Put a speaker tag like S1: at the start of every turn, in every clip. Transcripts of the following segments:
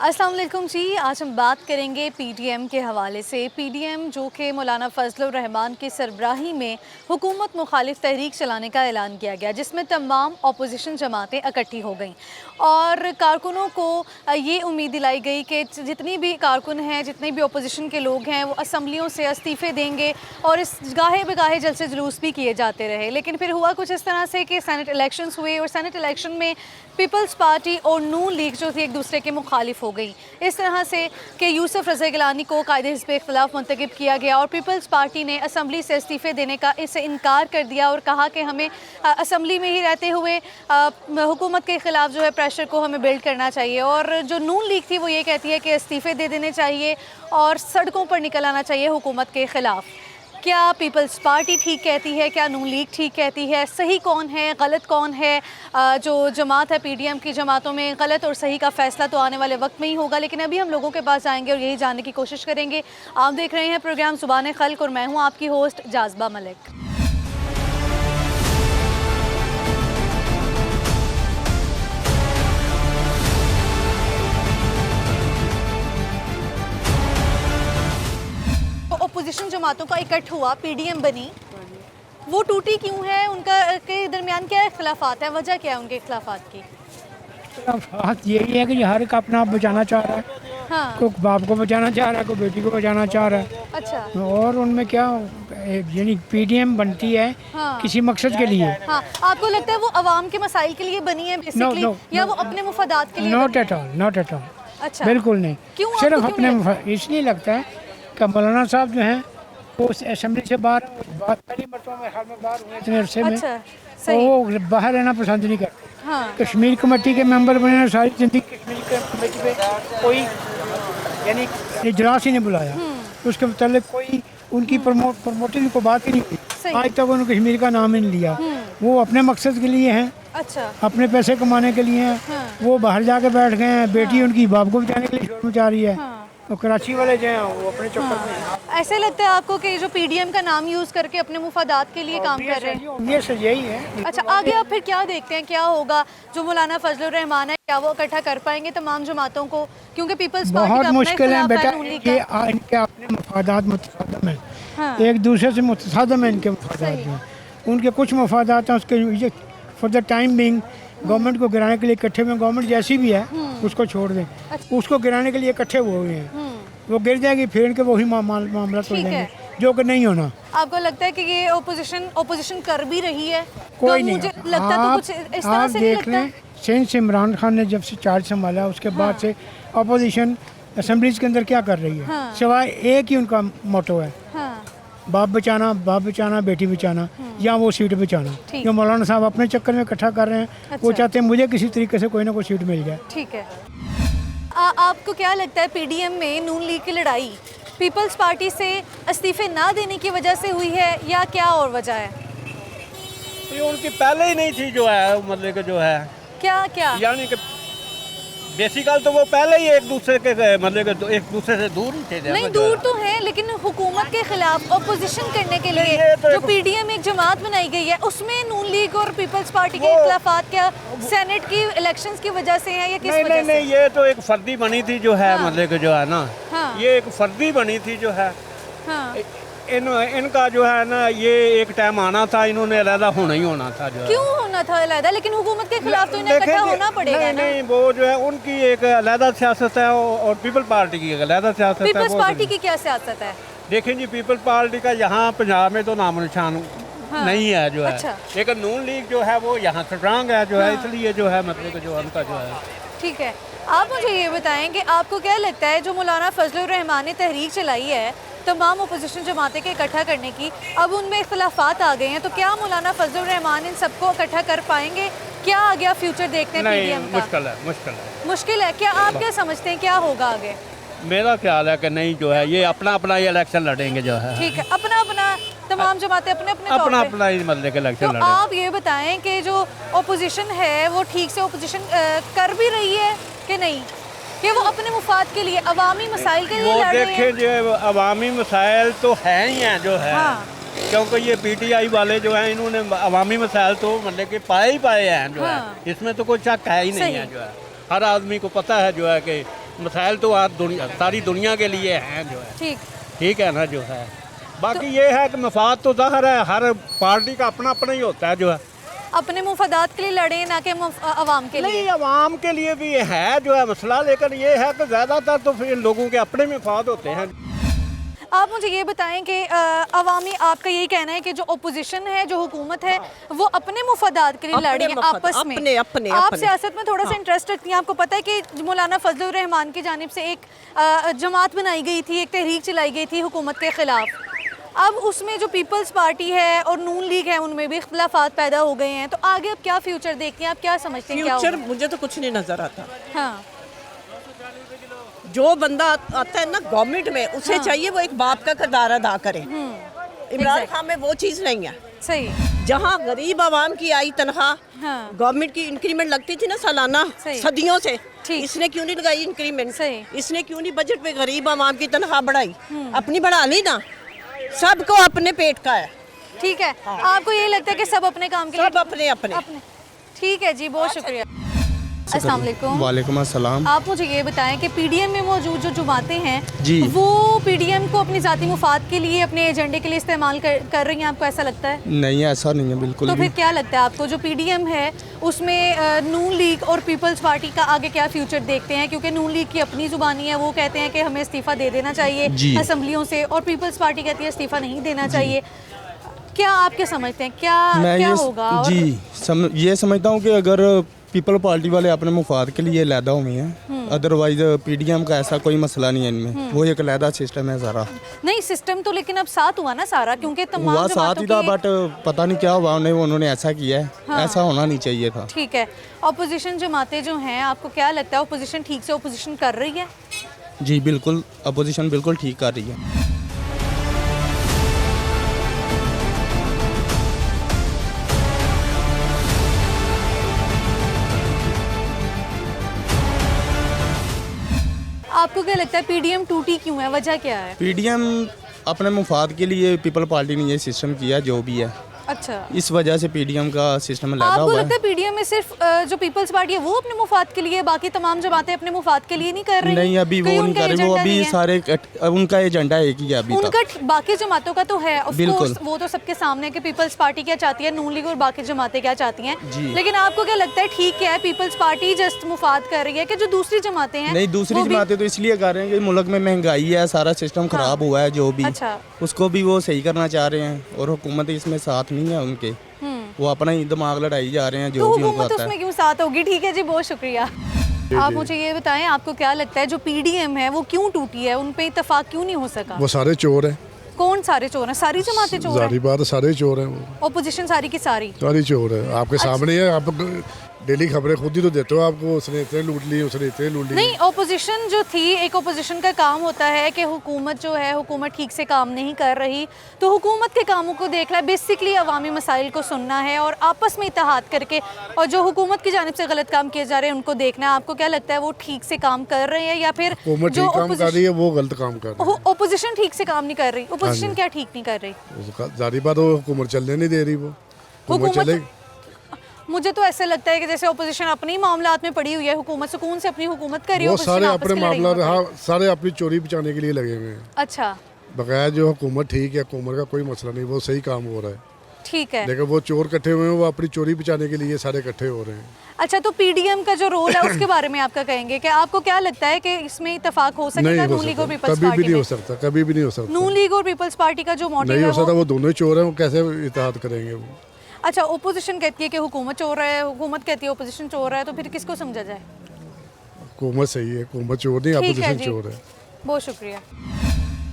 S1: अस्सलाम वालेकुम जी। आज हम बात करेंगे पीडीएम के हवाले से। पीडीएम जो कि मौलाना फजलुर रहमान की सरबराही में हुकूमत मुखालिफ तहरीक चलाने का ऐलान किया गया, जिसमें तमाम अपोजिशन जमातें इकट्ठी हो गईं और कारकुनों को ये उम्मीद दिलाई गई कि जितनी भी कारकुन हैं, जितने भी अपोजिशन के लोग हैं, वो असम्बलियों से इस्तीफ़े देंगे और इस गाहे बेगाहे जलसे जुलूस भी किए जाते रहे। लेकिन फिर हुआ कुछ इस तरह से कि सेनेट इलेक्शंस हुए और सेनेट इलेक्शन में पीपल्स पार्टी और नून लीग जो थी एक दूसरे के मुखालिफ हो गई, इस तरह से कि यूसुफ रज़ा गिलानी को कायदे हिज़्ब इख्तिलाफ मुंतखब किया गया और पीपल्स पार्टी ने असम्बली से इस्तीफ़े देने का इससे इनकार कर दिया और कहा कि हमें असम्बली में ही रहते हुए हुकूमत के ख़िलाफ़ जो है प्रेशर को हमें बिल्ड करना चाहिए। और जो नून लीग थी वो ये कहती है कि इस्तीफ़े दे देने चाहिए और सड़कों पर निकल आना चाहिए हुकूमत के ख़िलाफ़। क्या पीपल्स पार्टी ठीक कहती है, क्या नून लीग ठीक कहती है, सही कौन है, गलत कौन है? जो जमात है पीडीएम की जमातों में गलत और सही का फ़ैसला तो आने वाले वक्त में ही होगा, लेकिन अभी हम लोगों के पास जाएंगे और यही जानने की कोशिश करेंगे। आप देख रहे हैं प्रोग्राम ज़ुबान खल्क और मैं हूँ आपकी होस्ट जाज़बा मलिक। अपोजिशन जमातों का इकट्ठ हुआ, पीडीएम बनी, वो टूटी क्यों है? उनका के दरमियान क्या इख्तिलाफात है? वजह क्या है उनके इख्तिलाफात की?
S2: बात यही है कि हर एक अपना आप बचाना चाह रहा है।
S1: हाँ।
S2: कोई बाप को बचाना चाह रहा है, कोई बेटी को बचाना चाह रहा है।
S1: अच्छा।
S2: और उनमें क्या यानी पीडीएम बनती है
S1: हाँ।
S2: किसी मकसद के लिए।
S1: हाँ, आपको लगता है वो अवाम के मसाइल के लिए बनी है बेसिकली, या वो अपने मुफादात के लिए?
S2: Not at all, not at all.
S1: अच्छा,
S2: बिल्कुल नहीं।
S1: क्यों?
S2: सिर्फ
S1: आपको क्यों
S2: अपने इसलिए लगता है कि मौलाना साहब जो हैं वो असेंबली से बाहर पहली मरतबा में हाल में बाहर हुए इतने अरसे में,
S1: अच्छा,
S2: तो
S1: सही।
S2: वो बाहर रहना पसंद नहीं करते।
S1: हाँ।
S2: कश्मीर कमेटी के मेंबर बने हैं, सारी जिंदगी कश्मीर कमेटी पे कोई यानी इजलास ही नहीं बुलाया, उसके मतलब कोई उनकी प्रमोटिंग को बात ही नहीं की। आज तक उन्होंने कश्मीर का नाम ही नहीं लिया। वो अपने मकसद के लिए हैं,
S1: अच्छा,
S2: अपने पैसे कमाने के लिए हैं।
S1: हाँ।
S2: वो बाहर जाके बैठ गए हैं। बेटी उनकी बाप को बचाने के लिए शोर मचा रही है।
S1: हाँ।
S2: तो कराची वाले जो हैं वो अपने चक्कर में हैं।
S1: ऐसे लगता है आपको कि जो पीडीएम का नाम यूज करके अपने मुफादात के लिए काम कर रहे हैं?
S2: ये सही यही है।
S1: अच्छा, आगे आप फिर क्या देखते हैं, क्या होगा? जो मौलाना फजलुर रहमान है, क्या वो इकट्ठा कर पाएंगे तमाम जमातों को? क्योंकि पीपल्स पार्टी का
S2: बहुत
S1: अपना
S2: मुश्किल है
S1: इख्तिलाफ
S2: बेटा,
S1: नून लीग का।
S2: ये इनके अपने मफादात मुतसादम हैं।
S1: हाँ।
S2: एक दूसरे से मुतसादम है इनके मफादात हैं। उनके कुछ मफादात हैं, उसके for the time being government को गिराने के लिए इकट्ठे हुए। गवर्नमेंट जैसी भी है उसको छोड़ दें, उसको गिराने के लिए इकट्ठे हुए हैं। वो गिर जाएगी फिर इनके वही मामला तो जाएंगे, जो कि नहीं होना।
S1: आपको लगता है कि ये ओपोजिशन कर भी रही है?
S2: कोई
S1: तो
S2: नहीं।
S1: मुझे लगता तो कुछ इस तरह
S2: आप
S1: से नहीं
S2: देख
S1: लगता।
S2: लें, सिंध से इमरान खान ने जब से चार्ज संभाला उसके बाद से अपोजिशन असेंबलीज के अंदर क्या कर रही है?
S1: हाँ।
S2: सिवाय एक ही उनका मोटो है,
S1: हाँ।
S2: बाप बचाना, बेटी बचाना, या वो सीट बचाना।
S1: ठीक।
S2: जो मौलाना साहब अपने चक्कर में इकट्ठा कर रहे हैं, वो
S1: अच्छा।
S2: चाहते हैं मुझे किसी तरीके से कोई ना कोई सीट मिल जाए।
S1: ठीक है। आपको क्या लगता है पीडीएम में नून लीग की लड़ाई पीपल्स पार्टी से इस्तीफे ना देने की वजह से हुई है, या क्या और वजह है?
S3: ये उनकी पहले ही नहीं थी जो है, मतलब कि जो है
S1: क्या क्या?
S3: यानी कि बेसिकल तो वो पहले ही एक दूसरे के मतलब कि तो एक दूसरे से दूर ही थे।
S1: नहीं, दूर तो है, लेकिन हुकूमत के खिलाफ अपोजिशन करने के लिए
S3: ये तो
S1: जो पीडीएम एक जमात बनाई गई है, उसमें नून लीग और पीपल्स पार्टी के इख्तिलाफात क्या सेनेट की इलेक्शंस की वजह से हैं या किस वजह से?
S3: नहीं, ये तो एक फर्दी बनी थी जो है,
S1: हाँ।
S3: मतलब कि जो है ना,
S1: हाँ।
S3: ये एक फर्दी बनी थी जो है।
S1: हाँ।
S3: इनका जो है ना, ये एक टाइम आना था, इन्होंने अलहदा होना ही होना था जो है।
S1: क्यों होना था अलहदा? लेकिन हुकूमत के खिलाफ तो इन्हें इकट्ठा होना पड़ेगा ना।
S3: नहीं, वो जो है उनकी एक अलहदा सियासत है और पीपल पार्टी की एक अलहदा सियासत है।
S1: पीपल्स पार्टी की क्या सियासत है?
S3: देखें जी, पीपल पार्टी का यहाँ पंजाब में तो नामो निशान नहीं है जो है।
S1: अच्छा।
S3: लेकिन नून लीग जो है वो यहाँ स्ट्रांग है जो है, इसलिए जो है मतलब कि जो उनका जो है।
S1: ठीक है, आप मुझे ये बताएं कि आपको क्या लगता है जो मौलाना फजलुर रहमान ने तहरीक चलाई है तमाम अपोजिशन जमातें के इकट्ठा करने की, अब उनमें इख्तिलाफात आ गए हैं, तो क्या मौलाना फजलुर रहमान इन सबको इकट्ठा कर पाएंगे? क्या आगे आप फ्यूचर देखते हैं पीडीएम का? मुश्किल है। क्या आप क्या समझते हैं, क्या होगा आगे?
S3: मेरा ख्याल है कि नहीं, जो है ये अपना अपना ही इलेक्शन लड़ेंगे जो है।
S1: ठीक है, अपना अपना तमाम जमातें अपने
S3: अपना ही मतलब के इलेक्शन
S1: लड़ेंगे। तो आप ये बताएं कि जो अपोजिशन है वो ठीक से अपोजिशन कर भी रही है कि नहीं, कि वो अपने मुफाद के लिए अवामी मसाइल के लिए लड़ रहे हैं?
S3: देखें, जो अवामी मसाइल तो हैं ही हैं जो है।
S1: हाँ।
S3: क्योंकि ये पीटीआई वाले जो हैं इन्होंने अवामी मसाइल तो मतलब कि पाए ही पाए हैं जो
S1: हाँ।
S3: है, इसमें तो कोई शक है ही नहीं है जो है। हर आदमी को पता है जो है कि मसाइल तो आज सारी दुनिया के लिए हैं जो है, ठीक है ना जो है। बाकी ये है कि मफाद तो ज़ाहिर है हर पार्टी का अपना अपना ही होता है जो है।
S1: अपने मुफादात के लिए लड़े ना कि अवाम के लिए।
S3: नहीं, अवाम के लिए भी है जो है मसला, लेकिन ये है कि ज़्यादातर तो फिर लोगों के अपने मफाद होते हैं।
S1: आप मुझे ये बताएं कि अवामी, आपका यही कहना है कि जो ओपोजिशन है, जो हुकूमत है, वो अपने मुफादात के लिए लड़ रही है आपस में। आप सियासत में थोड़ा सा इंटरेस्ट रखती हैं। आपको पता है कि मौलाना फजलुर रहमान की जानिब से एक जमात बनाई गई थी, एक तहरीक चलाई गई थी हुकूमत के ख़िलाफ़। अब उसमें जो पीपल्स पार्टी है और नून लीग है, उनमें भी इख्तिलाफात पैदा हो गए हैं। तो आगे अब क्या फ्यूचर देखती हैं, आप क्या समझते हैं?
S4: फ्यूचर मुझे तो कुछ नहीं नज़र आता।
S1: हाँ,
S4: जो बंदा आता है ना गवर्नमेंट में, उसे चाहिए वो एक बाप का किरदार अदा करे। इमरान खान में वो चीज़ नहीं है।
S1: सही।
S4: जहाँ गरीब आवाम की आई तनख्वाह,
S1: हाँ,
S4: गवर्नमेंट की इंक्रीमेंट लगती थी ना सालाना सदियों से,
S1: ठीक।
S4: इसने क्यों नहीं लगाई इंक्रीमेंट?
S1: सही।
S4: इसने क्यों नहीं बजट पे गरीब आवाम की तनख्वाह बढ़ाई? अपनी बढ़ा ली ना। सबको अपने पेट का है।
S1: ठीक है। आपको ये लगता है कि सब अपने काम के लिए
S4: सब अपने अपने।
S1: ठीक है जी, बहुत शुक्रिया। अस्सलाम वालेकुम।
S5: वालेकुम अस्सलाम।
S1: आप मुझे ये बताएं कि पीडीएम में मौजूद जो जमातें हैं
S5: जी,
S1: वो पीडीएम को अपनी ज़ाती मुफाद के लिए, अपने एजेंडे के लिए इस्तेमाल कर रही हैं, आपको ऐसा लगता है?
S5: नहीं, ऐसा नहीं है बिल्कुल
S1: तो
S5: भी।
S1: फिर क्या लगता है आपको, जो पीडीएम है उसमें नून लीग और पीपल्स पार्टी का आगे क्या फ्यूचर देखते हैं? क्योंकि नून लीग की अपनी जुबानी है, वो कहते हैं कि हमें इस्तीफ़ा दे देना चाहिए असम्बलियों से, और पीपल्स पार्टी कहती है इस्तीफ़ा नहीं देना चाहिए। क्या आप क्या समझते हैं, क्या होगा?
S5: ये समझता हूँ कि अगर पीपल पार्टी वाले अपने मुफाद के लिए लैदा हुए हैं, अदरवाइज पीडीएम का ऐसा कोई मसला नहीं है इनमें। वो एक लैदा सिस्टम है सारा।
S1: नहीं, सिस्टम तो लेकिन अब साथ हुआ ना सारा, क्योंकि तमाम
S5: हुआ साथ ही था, बट पता नहीं क्या हुआ उन्होंने ऐसा किया है।
S1: हाँ।
S5: ऐसा होना नहीं चाहिए था।
S1: ठीक है। अपोजिशन जमातें जो हैं, आपको क्या लगता है अपोजिशन ठीक से अपोजिशन कर रही है?
S5: जी बिल्कुल, अपोजिशन बिल्कुल ठीक कर रही है।
S1: आपको क्या लगता है पीडीएम टूटी क्यों है, वजह क्या है?
S5: पीडीएम अपने मुफाद के लिए पीपल पार्टी ने ये सिस्टम किया जो भी है।
S1: अच्छा,
S5: इस वजह से पीडीएम का सिस्टम लगा
S1: आपको
S5: हुआ
S1: लगता
S5: है।
S1: है पीडीएम में सिर्फ जो पीपल्स पार्टी है वो अपने मुफाद के लिए, बाकी तमाम जमातें अपने मुफाद के लिए नहीं कर रही?
S5: नहीं, अभी वो नहीं कर रही। वो अभी सारे उनका एजेंडा एक ही है अभी
S1: उनका
S5: तक।
S1: बाकी जमातों का तो है ऑफ
S5: बिल्कुल।
S1: कोर्स, वो तो सबके सामने कि पीपल्स पार्टी क्या चाहती है, नून लीग और बाकी जमातें क्या चाहती हैं।
S5: जी।
S1: लेकिन आपको क्या लगता है ठीक है पीपल्स पार्टी जस्ट मुफाद कर रही है कि जो दूसरी जमातें हैं?
S5: नहीं, दूसरी जमातें तो इसलिए कर रहे हैं कि मुल्क में महंगाई है, सारा सिस्टम खराब हुआ है जो भी।
S1: अच्छा।
S5: उसको भी वो सही करना चाह रहे हैं, और हुकूमत इसमें साथ नहीं है उनके। वो अपना ही दिमाग लड़ाई जा रहे हैं जो
S1: तो
S5: भी उनको
S1: हुकूमत
S5: आता है।
S1: उसमें क्यों साथ होगी? ठीक है जी, बहुत शुक्रिया। आप मुझे ये बताएं, आपको क्या लगता है जो पीडीएम है वो क्यों टूटी है, उन पे इत्तेफाक क्यों नहीं हो सका?
S6: वो सारे चोर हैं।
S1: कौन सारे चोर हैं? सारी जमातें चोर
S6: जारी
S1: हैं?
S6: बात है, सारे चोर हैं। वो
S1: ओपोजिशन सारी की सारी
S6: चोर है, आपके सामने है। आप डेली खबरें खुद ही तो देते हो, आपको उसने इतने लूट ली, उसने इतने लूट ली।
S1: नहीं, ओपोजिशन जो थी, एक ओपोजिशन का काम होता है कि हुकूमत जो है, हुकूमत ठीक से काम नहीं कर रही, तो हुकूमत के कामों को देखना है, बेसिकली अवामी मसाइल को सुनना है और आपस में इत्तेहाद करके, और जो हुकूमत की जानिब से गलत काम किए जा रहे हैं उनको देखना है। आपको क्या लगता है वो ठीक से काम कर रहे हैं या फिर
S6: हुकूमत ठीक काम कर रही है, वो गलत काम कर रही है?
S1: ओपोजिशन ठीक से काम नहीं कर रही? ओपोजिशन क्या ठीक नहीं कर रही?
S6: जारी बात, वो हुकूमत चलने नहीं दे रही। वो हुकूमत चले।
S1: मुझे तो ऐसा लगता है कि जैसे ओपोजिशन अपने ही मामलात में पड़ी हुई है, हुकूमत सुकून से अपनी हुकूमत कर रही है,
S6: वो सारे
S1: opposition आपस
S6: अपने
S1: की लड़ाई
S6: मामला,
S1: में
S6: हाँ, सारे अपनी चोरी बचाने के लिए लगे हुए हैं।
S1: अच्छा,
S6: बकाया जो हुकूमत ठीक है, हुकूमत का कोई मसला नहीं, वो सही काम हो रहा है।
S1: ठीक है।
S6: लेकिन वो चोर इकट्ठे हुए हैं, वो अपनी चोरी बचाने के लिए सारे इकट्ठे हो रहे हैं।
S1: अच्छा, तो पीडीएम का जो रोल है उसके बारे में आपका कहेंगे कि आपको क्या लगता है कि इसमें इत्तेफाक हो सकेगा
S6: नहीं हो
S1: नून लीग और
S6: सकता,
S1: पीपल्स
S6: कभी भी
S1: पार्टी
S6: नहीं
S1: में?
S6: हो सकता, कभी भी नहीं हो सकता।
S1: नून लीग और पीपल्स पार्टी का जो मोटिव
S6: नहीं
S1: है
S6: हो सकता, वो दोनों ही चोर हैं, वो कैसे इत्तेहाद करेंगे? वो
S1: अच्छा, ओपोजिशन कहती है कि हुकूमत चोर है, हुकूमत कहती है ओपोजिशन चोर है, तो फिर किसको समझा जाए?
S6: हुकूमत सही है, हुकूमत चोर नहीं,
S1: ठीक है
S6: अपोजिशन
S1: जी,
S6: चोर है।
S1: बहुत शुक्रिया।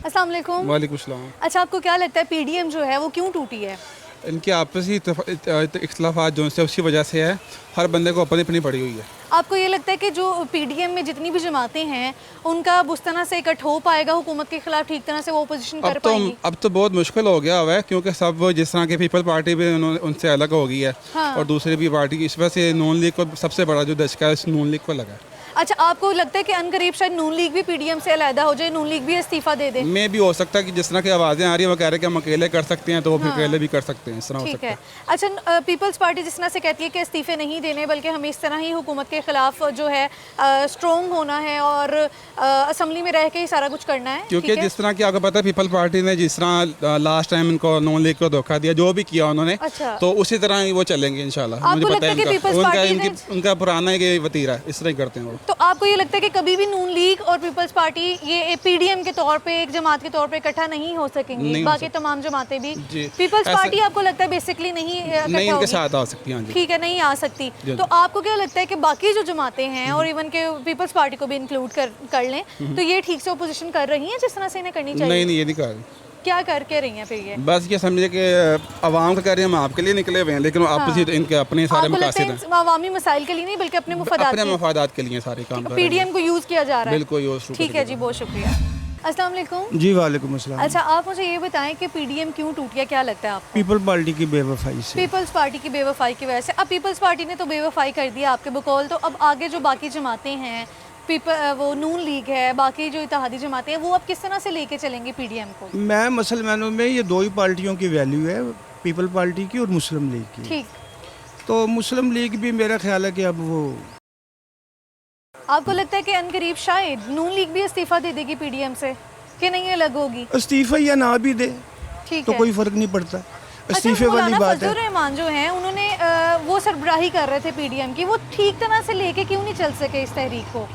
S1: अस्सलाम वालेकुम।
S7: वालेकुम सलाम।
S1: अच्छा, आपको क्या लगता है पीडीएम जो है वो क्यों टूटी है?
S7: इनके आपसी इख्तलाफात जो से उसकी वजह से है, हर बंदे को अपनी अपनी पड़ी हुई है।
S1: आपको ये लगता है कि जो पीडीएम में जितनी भी जमातें हैं उनका बुस्तना से इकट्ठ हो पाएगा हुकूमत के खिलाफ ठीक तरह से, वो ओपोजिशन कर पाएंगी?
S7: अब तो बहुत मुश्किल हो गया हुआ है, क्योंकि सब जिस तरह की पीपल पार्टी भी उनसे अलग हो गई है।
S1: हाँ।
S7: और दूसरी भी पार्टी की, इस वजह से नून लीग को सबसे बड़ा जो दशका है नून लीग को लगा है।
S1: अच्छा, आपको लगता है कि अनकरीब शायद नून लीग भी पीडीएम से अलहदा हो जाए, नून लीग भी इस्तीफा दे दे?
S7: में भी हो सकता है कि जिस तरह की आवाज़ें आ रही है वो कह रहे हैं कि हम अकेले कर सकते हैं, तो वो फिर अकेले भी कर सकते हैं, इस तरह हो
S1: ठीक
S7: सकता
S1: है।
S7: है।
S1: अच्छा, पीपल्स पार्टी जिस तरह से कहती है कि इस्तीफे नहीं देने बल्कि हमें इस तरह ही हुकूमत के खिलाफ जो है स्ट्रॉन्ग होना है और असम्बली में रह के ही सारा कुछ करना है,
S7: क्योंकि
S1: ठीक है?
S7: जिस तरह की आपको पता है पीपल पार्टी ने जिस तरह लास्ट टाइम इनको नॉन लीग को धोखा दिया, जो भी किया उन्होंने,
S1: अच्छा।
S7: तो उसी तरह ही वो चलेंगे इंशाल्लाह।
S1: आपको
S7: मुझे
S1: लगता
S7: पता
S1: है कि
S7: है
S1: पीपल्स
S7: उनका
S1: पार्टी
S7: उनका पुराना ही वतीरा है, इस तरह ही करते हैं वो।
S1: तो आपको ये लगता है कि कभी भी नून लीग और पीपल्स पार्टी ये पीडीएम के तौर पे एक जमात के तौर पे इकट्ठा नहीं हो सकेंगी?
S7: नहीं हो
S1: बाकी
S7: सकती।
S1: तमाम जमातें भी
S7: जी।
S1: पीपल्स
S7: ऐसा-
S1: पार्टी आपको लगता है बेसिकली नहीं इकट्ठा
S7: नहीं इनके
S1: होगी?
S7: साथ आ सकती हैं, हाँ जी।
S1: ठीक है, नहीं आ सकती।
S7: जी।
S1: तो आपको क्या लगता है कि बाकी जो जमातें हैं और इवन के पीपल्स पार्टी को भी इंक्लूड कर लें तो ये ठीक से ओपोजिशन कर रही हैं जिस तरह से इन्हें करनी चाहिए?
S7: नहीं ये नहीं कर
S1: क्या करके रही हैं फिर ये?
S7: बस ये समझे कि आवाम का कह रहे हैं हम आपके लिए निकले हुए हैं, लेकिन अपोजिट इनके अपने सारे
S1: आपको लगता
S7: मकासद
S1: है
S7: हैं,
S1: इन अवामी मसाइल के लिए नहीं बल्कि अपने मुफादात
S7: अपने
S1: के?
S7: मफादात के लिए सारे काम कर रहे हैं।
S1: पीडीएम को यूज किया जा रहा है?
S7: बिल्कुल यूज़
S1: ठीक है जी, बहुत शुक्रिया। अस्सलाम वालेकुम।
S8: जी वालेकुम अस्सलाम।
S1: अच्छा, आप मुझे ये बताएं कि पीडीएम क्यों टूट गया, क्या लगता है आपको?
S8: पीपल पार्टी की बेवफाई से।
S1: पीपल्स पार्टी की बेवफाई की वजह से। अब पीपल्स पार्टी ने तो बेवफाई कर दिया आपके बकौल, तो अब आगे जो बाकी जमातें हैं, वो नून लीग है, बाकी जो इत्तेहादी जमातें हैं, वो अब किस तरह से लेके चलेंगे पीडीएम को?
S8: मैं मुसलमानों में ये दो ही पार्टियों की वैल्यू है, पीपल पार्टी की और मुस्लिम लीग की।
S1: ठीक।
S8: तो मुस्लिम लीग भी मेरा ख्याल है कि अब वो
S1: आपको लगता है कि अनकरीब शायद नून लीग भी इस्तीफा दे देगी पीडीएम से कि नहीं अलग होगी?
S8: इस्तीफा या ना भी दे
S1: ठीक
S8: तो
S1: है।
S8: कोई फ़र्क नहीं पड़ता, इस्तीफे
S1: अच्छा,
S8: वाली
S1: मौलाना
S8: बात
S1: फजलुर
S8: है।
S1: रहमान जो हैं उन्होंने वो सरबराही कर रहे थे पीडीएम की, वो ठीक तरह से लेके क्यों नहीं चल सके इस तहरीक को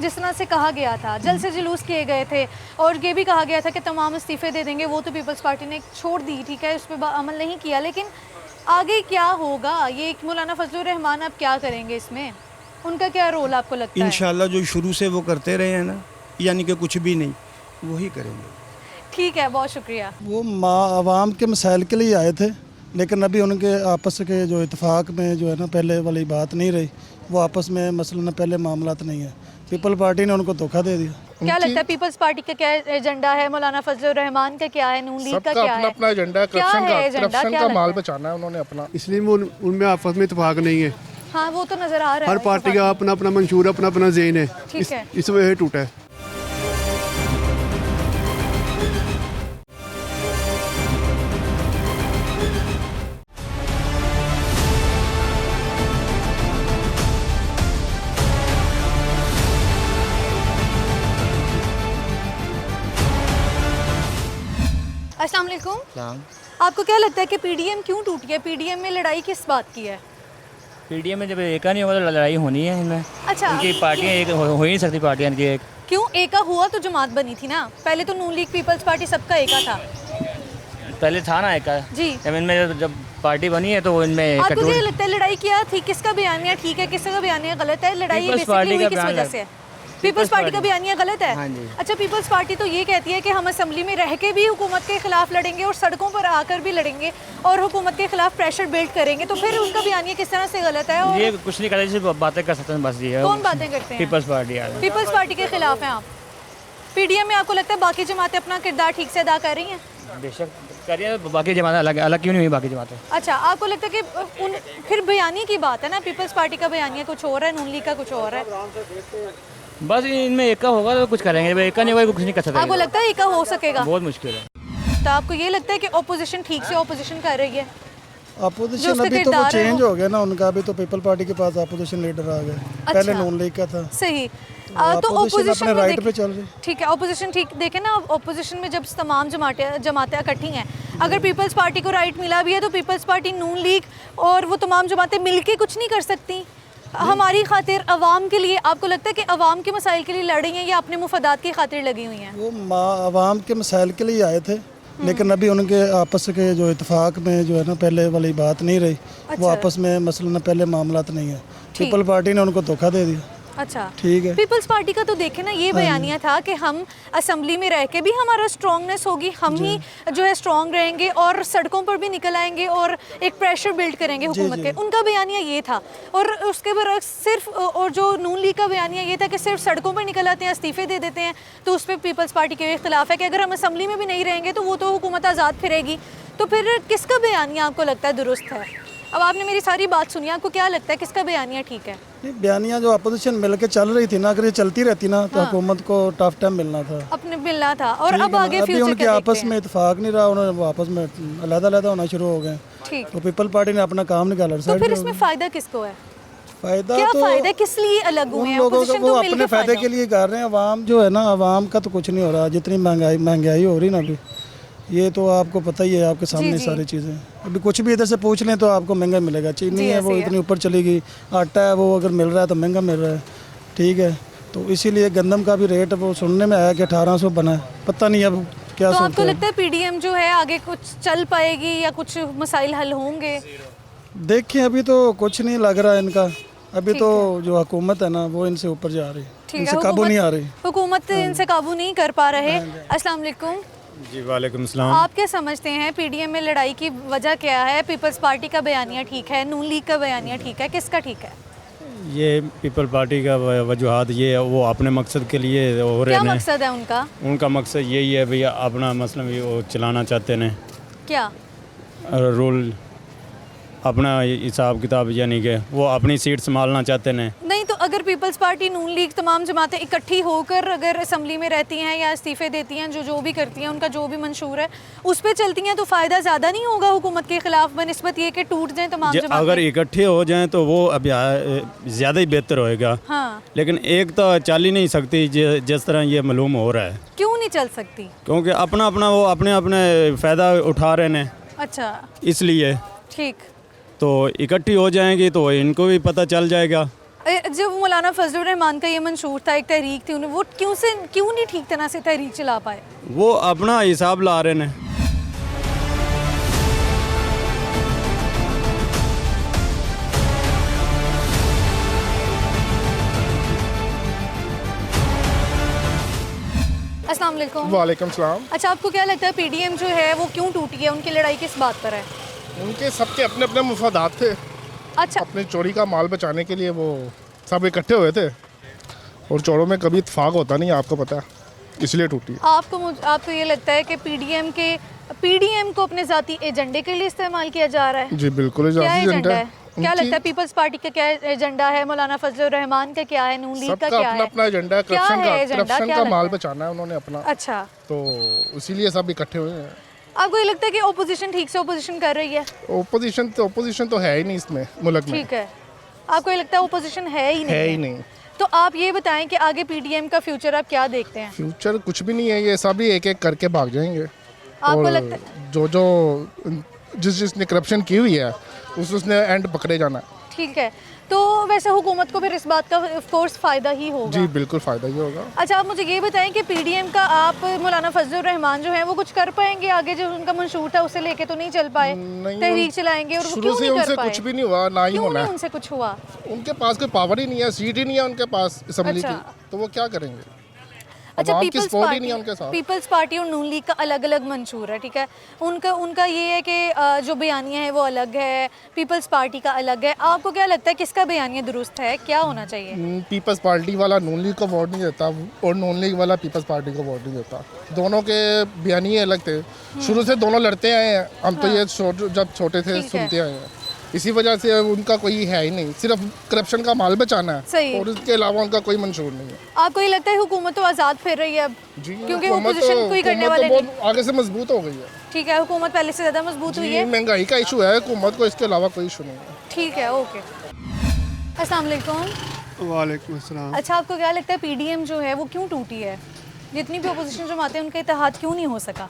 S1: जिस तरह से कहा गया था? जल्द से जुलूस किए गए थे और ये भी कहा गया था कि तमाम इस्तीफे दे देंगे, वो तो पीपल्स पार्टी ने छोड़ दी, ठीक है, उस पर अमल नहीं किया। लेकिन आगे क्या होगा, ये मौलाना फजलुर रहमान अब क्या करेंगे इसमें, उनका क्या रोल आपको लगता है?
S8: इंशाल्लाह जो शुरू से वो करते रहे हैं ना, यानी कि कुछ भी नहीं, वही करेंगे।
S1: ठीक है, बहुत शुक्रिया।
S9: वो आवाम के मसाइल के लिए आए थे, लेकिन अभी उनके आपस के जो इत्तेफाक में जो है ना पहले वाली बात नहीं रही, वो आपस में मसलन पहले मामलात नहीं है, पीपल पार्टी ने उनको धोखा दे दिया।
S1: क्या लगता है पीपल्स पार्टी का क्या एजेंडा है, मौलाना फजलुर रहमान का क्या है, नून लीग का
S6: सबका
S1: क्या
S6: अपना
S1: है?
S6: अपना एजेंडा है,
S1: क्या
S6: करप्शन
S1: है
S6: का
S1: एजेंडा,
S6: करप्शन
S1: क्या
S6: का
S1: लगता
S6: माल
S1: है?
S6: बचाना है उन्होंने अपना।
S10: इसलिए वो उनमें आपस में इत्तेफाक नहीं है।
S1: हाँ, वो तो नजर आ रहा है।
S10: हर पार्टी का अपना अपना मंशूर, अपना अपना ज़हन है,
S1: ठीक है।
S10: इस वजह से टूटा है।
S1: अस्सलाम वालेकुम। आपको क्या लगता है कि पीडीएम क्यों टूटी है? पीडीएम में लड़ाई किस बात की है?
S11: पीडीएम में जब एका नहीं होगा तो लड़ाई होनी है इनमें।
S1: अच्छा,
S11: इनकी पार्टियाँ एक हो ही नहीं सकती, पार्टियाँ इनकी एक।
S1: क्यों? एका हुआ तो जमात बनी थी ना, पहले तो नून लीग पीपल्स पार्टी सबका एका था।
S11: पहले था ना एका
S1: जी।
S11: जब इनमें जब पार्टी बनी है तो इनमें
S1: आपको क्या लगता है लड़ाई क्या थी, किसका बयानिया ठीक है, किसका बयानिया गलत है? लड़ाई
S11: पीपल्स
S1: बेसिकली
S11: पार्टी
S1: हुई
S11: का
S1: किस
S11: बयान
S1: वजह
S11: लग-
S1: से है? पीपल्स पार्टी का बयानिया गलत है?
S11: हाँ जी।
S1: अच्छा, पीपल्स पार्टी तो ये कहती है कि हम असेंबली में रह के भी हुकूमत के खिलाफ लड़ेंगे और सड़कों पर आकर भी लड़ेंगे और हुकूमत के खिलाफ प्रेशर बिल्ड करेंगे, तो फिर उनका बयानिया किस तरह से गलत है? और
S11: ये कुछ नहीं करते, सिर्फ बातें कर सकते हैं बस। ये
S1: कौन बातें करते हैं?
S11: पीपल्स पार्टी यार।
S1: पीपल्स पार्टी के खिलाफ हैं आप? पीडीएम में आपको लगता है बाकी जमातें अपना किरदार ठीक से अदा कर रही हैं?
S11: बेशक करिए, बाकी जमात अलग अलग क्यों नहीं हुई बाकी जमातें?
S1: अच्छा, आपको लगता है कि फिर बयानी की बात है ना, पीपल्स पार्टी का बयानिया कुछ और है, नून लीग का कुछ और है।
S11: बस इनमें एका होगा तो कुछ करेंगे, जब एका नहीं होगा तो कुछ नहीं कर सकते।
S1: आपको लगता है एका हो सकेगा?
S11: बहुत मुश्किल है।
S1: तो आपको ये लगता है कि ओपोजिशन ठीक से ओपोजिशन कर रही है? जो
S9: अपोजिशन
S1: उसका
S9: अभी तो वो
S1: किरदार है
S9: चेंज
S1: वो-
S9: हो गया ना उनका, अभी तो पीपल पार्टी के पास अपोजिशन लीडर आ गए, पहले नून लीग का था।
S1: सही। तो
S9: opposition
S1: ओपोजिशन
S9: अपने
S1: में
S9: राइट पे चल रही।
S1: ठीक है, ओपोजिशन ठीक देखें ना, ओपोजिशन में जब तमाम जमातें इकट्ठी हैं, अगर पीपल्स पार्टी को राइट मिला भी है तो पीपल्स पार्टी, नून लीग और वो तमाम जमातें मिलके कुछ नहीं कर सकती हमारी खातिर, अवाम के लिए। आपको लगता है कि अवाम के मसाइल के लिए लड़ रही हैं या अपने मुफादात की खातिर लगी हुई हैं?
S9: वो आवाम के मसाइल के लिए आए थे, लेकिन अभी उनके आपस के जो इत्तेफाक में जो है ना पहले वाली बात नहीं रही, वो आपस में मसलन पहले मामलात नहीं है, पीपल पार्टी ने उनको धोखा दे दिया।
S1: अच्छा,
S9: ठीक है।
S1: पीपल्स पार्टी का तो देखे ना ये बयानिया था कि हम असेंबली में रह के भी हमारा स्ट्रॉन्गनेस होगी, हम ही जो है स्ट्रॉन्ग रहेंगे और सड़कों पर भी निकल आएंगे और एक प्रेशर बिल्ड करेंगे हुकूमत के। उनका बयानिया ये था। और उसके बरक्स सिर्फ, और जो नून लीग का बयानिया ये था कि सिर्फ सड़कों पर निकल आते हैं, इस्तीफे दे देते हैं, तो उस पर पीपल्स पार्टी के खिलाफ है कि अगर हम असेंबली में भी नहीं रहेंगे तो वो तो हुकूमत आज़ाद फिरेगी। तो फिर किसका बयानिया आपको लगता है दुरुस्त है? अब आपने मेरी सारी बात सुनी, आपको क्या लगता है किसका बयानिया ठीक है?
S9: नहीं, बयानिया जो अपोजिशन मिल के चल रही थी ना, अगर ये चलती रहती ना तो हुकूमत को टफ टाइम मिलना था,
S1: अपने मिलना था। और
S9: ठीक
S1: अब
S9: है ना?
S1: आगे
S9: अभी
S1: फ्यूचर
S9: उनके
S1: क्या
S9: आपस
S1: देखते
S9: में
S1: हैं?
S9: इत्तेफाक नहीं रहा, उन्होंने वो आपस में अलग-अलग होना शुरू हो गए।
S1: ठीक,
S9: तो पीपल पार्टी ने अपना काम निकाला।
S1: तो फिर इसमें फायदा किसको है?
S9: फायदा
S1: क्या
S9: तो
S1: फायदा, किस लिए अलग हुए
S9: उन
S1: हैं?
S9: लोगों को,
S1: Opposition
S9: वो
S1: तो मिल
S9: अपने फायदे के लिए कर रहे हैं। आवाम जो है ना, आवाम का तो कुछ नहीं हो रहा। जितनी महंगाई हो रही ना अभी, ये तो आपको पता ही है, आपके सामने
S1: जी।
S9: सारी चीज़ें। अभी कुछ भी इधर से पूछ लें तो आपको महंगा मिलेगा। चीनी
S1: जी,
S9: है वो
S1: ऐसे ही
S9: इतनी ऊपर चली गई, आटा है वो अगर मिल रहा है तो महंगा मिल रहा है, ठीक है। तो इसीलिए गंदम का भी रेट वो सुनने में आया कि 1800 बना है, पता नहीं अब क्या
S1: तो
S9: सोचते
S1: आपको
S9: हैं।
S1: लगता है पीडीएम जो है आगे कुछ चल पाएगी या कुछ मसाइल हल होंगे?
S9: देखिए अभी तो कुछ नहीं लग रहा है इनका। अभी तो जो हुकूमत है ना वो इनसे ऊपर जा रही,
S1: ठीक
S9: इनसे
S1: है,
S9: काबू नहीं आ रही।
S1: हुकूमत इनसे काबू नहीं कर पा रहे। अस्सलाम वालेकुम
S12: जी, वालेकुम सलाम।
S1: आप क्या समझते हैं पीडीएम में लड़ाई की वजह क्या है? पीपल्स पार्टी का बयानिया ठीक है, नून लीग का बयानिया ठीक है, किसका ठीक है?
S12: ये पीपल पार्टी का वजूहात ये है, वो अपने मकसद के लिए हो रहे
S1: क्या
S12: हैं।
S1: मकसद है उनका?
S12: उनका मकसद यही है भैया, अपना मसलन भी वो चलाना चाहते हैं,
S1: क्या
S12: रूल अपना हिसाब किताब, यानी कि वो अपनी सीट संभालना चाहते हैं।
S1: नहीं, तो अगर पीपल्स पार्टी, नून लीग, तमाम जमातें इकट्ठी होकर अगर असम्बली में रहती हैं या इस्तीफे देती हैं, जो भी करती हैं, उनका जो भी मंशूर है उस पर चलती हैं, तो फ़ायदा ज़्यादा नहीं होगा हुकूमत के खिलाफ बनस्बत ये कि टूट जाएं तमाम
S12: अगर
S1: जमातें?
S12: इकट्ठे हो जाएं तो वो अब ज़्यादा ही बेहतर होएगा।
S1: हाँ,
S12: लेकिन एक तो चल ही नहीं सकती जिस तरह ये मालूम हो रहा है,
S1: क्यों नहीं चल सकती?
S12: क्योंकि अपना अपना वो अपने अपने फ़ायदा उठा रहे हैं,
S1: अच्छा,
S12: इसलिए।
S1: ठीक।
S12: तो इकट्ठी हो जाएंगी तो इनको भी पता चल जाएगा।
S1: जब मौलाना फजलुर रहमान का ये मंशूर था, एक तहरीक थी, उन्हें वो क्यों नहीं ठीक तरह से तहरीक चला पाए?
S12: वो अपना हिसाब ला रहे हैं।
S1: अस्सलाम वालेकुम।
S13: वालेकुम सलाम।
S1: अच्छा, आपको क्या लगता है पीडीएम जो है वो क्यों टूटी है? उनकी लड़ाई किस बात पर है?
S13: उनके सबके अपने अपने मफादात थे।
S1: अच्छा,
S13: अपने चोरी का माल बचाने के लिए वो सब इकट्ठे हुए थे, और चोरों में कभी इत्तेफाक होता नहीं, आपको पता है, इसलिए टूटी।
S1: आपको ये लगता है कि पीडीएम को अपने ज़ाती एजेंडे के लिए इस्तेमाल किया जा रहा है?
S13: जी बिल्कुल,
S1: क्या एजेंडा है? क्या
S13: उनकी-
S1: लगता है पीपल्स पार्टी का क्या एजेंडा है? मौलाना फजलुर रहमान का क्या है? नून लीग का
S13: सबका
S1: क्या
S13: अपना
S1: है?
S13: अपना एजेंडा है।
S1: क्या है एजेंडा?
S13: करप्शन
S1: क्या
S13: का
S1: लगता
S13: माल
S1: है?
S13: बचाना है उन्होंने अपना,
S1: अच्छा,
S13: तो इसीलिए सब इकट्ठे हुए हैं।
S1: आपको ये लगता है कि ओपोजिशन ठीक से ओपोजिशन कर रही है?
S13: ओपोजिशन तो है ही नहीं इसमें मुल्क में,
S1: ठीक है, आपको ये लगता है ओपोजिशन है ही नहीं?
S13: है ही नहीं।
S1: तो आप ये बताएं कि आगे पीडीएम का फ्यूचर आप क्या देखते हैं?
S13: फ्यूचर कुछ भी नहीं है, ये सभी एक एक करके भाग जाएंगे।
S1: आपको
S13: और
S1: लगता है?
S13: जो जिसने करप्शन की हुई है उसने एंड पकड़े जाना है।
S1: ठीक है, तो वैसे हुकूमत को फिर इस बात का ऑफ कोर्स फ़ायदा ही होगा।
S13: जी बिल्कुल फ़ायदा ही होगा।
S1: अच्छा, आप मुझे ये बताएं कि पीडीएम का आप मौलाना फजलुर रहमान जो है वो कुछ कर पाएंगे आगे? जो उनका मंशूर था उसे लेके तो नहीं चल पाए, तहरीक चलाएंगे, और वो
S13: शुरू
S1: क्यों
S13: से
S1: नहीं
S13: उनसे
S1: कर पाए?
S13: कुछ भी नहीं हुआ, ना ही
S1: क्यों
S13: होना
S1: नहीं
S13: है।
S1: उनसे कुछ हुआ?
S13: उनके पास कोई पावर ही नहीं है, सीट ही नहीं है उनके पास असेंबली
S1: अच्छा।
S13: की, तो वो क्या करेंगे?
S1: अच्छा,
S13: आवाम की सपोर्ट ही नहीं है उनके साथ।
S1: पीपल्स पार्टी और नून लीग का अलग अलग मंशूर है, ठीक है। उनका ये है कि जो बयानिया है वो अलग है, पीपल्स पार्टी का अलग है। आपको क्या लगता है किसका बयानिया दुरुस्त है, क्या होना चाहिए?
S13: पीपल्स पार्टी वाला नून लीग को वोट नहीं देता, और नून लीग वाला पीपल्स पार्टी को वोट नहीं देता। दोनों के बयानिए अलग थे, शुरू से दोनों लड़ते आए हैं। हम तो ये जब छोटे थे सुनते आए हैं, इसी वजह से उनका कोई है ही नहीं, सिर्फ करप्शन का माल बचाना
S1: सही।
S13: है, और इसके अलावा उनका कोई मंशूर नहीं है।
S1: आपको ये लगता है हुकूमत तो आज़ाद फिर रही है अब?
S13: जी,
S1: क्योंकि
S13: हुकूमत
S1: ओपोजिशन कोई करने वाले
S13: बहुत
S1: नहीं।
S13: आगे से मजबूत हो गई है।
S1: ठीक है, हुकूमत पहले से ज़्यादा मजबूत हुई
S13: जी,
S1: है।
S13: महंगाई का इशू है, हुकूमत को इसके अलावा कोई इशू नहीं है।
S1: ठीक है, ओके। अस्सलाम वालेकुम।
S10: वालेकुम अस्सलाम।
S1: अच्छा, आपको क्या लगता है पीडीएम जो है वो क्यों टूटी है? जितनी भी अपोजिशन जमातें हैं उनका इत्तेहाद क्यों नहीं हो सका?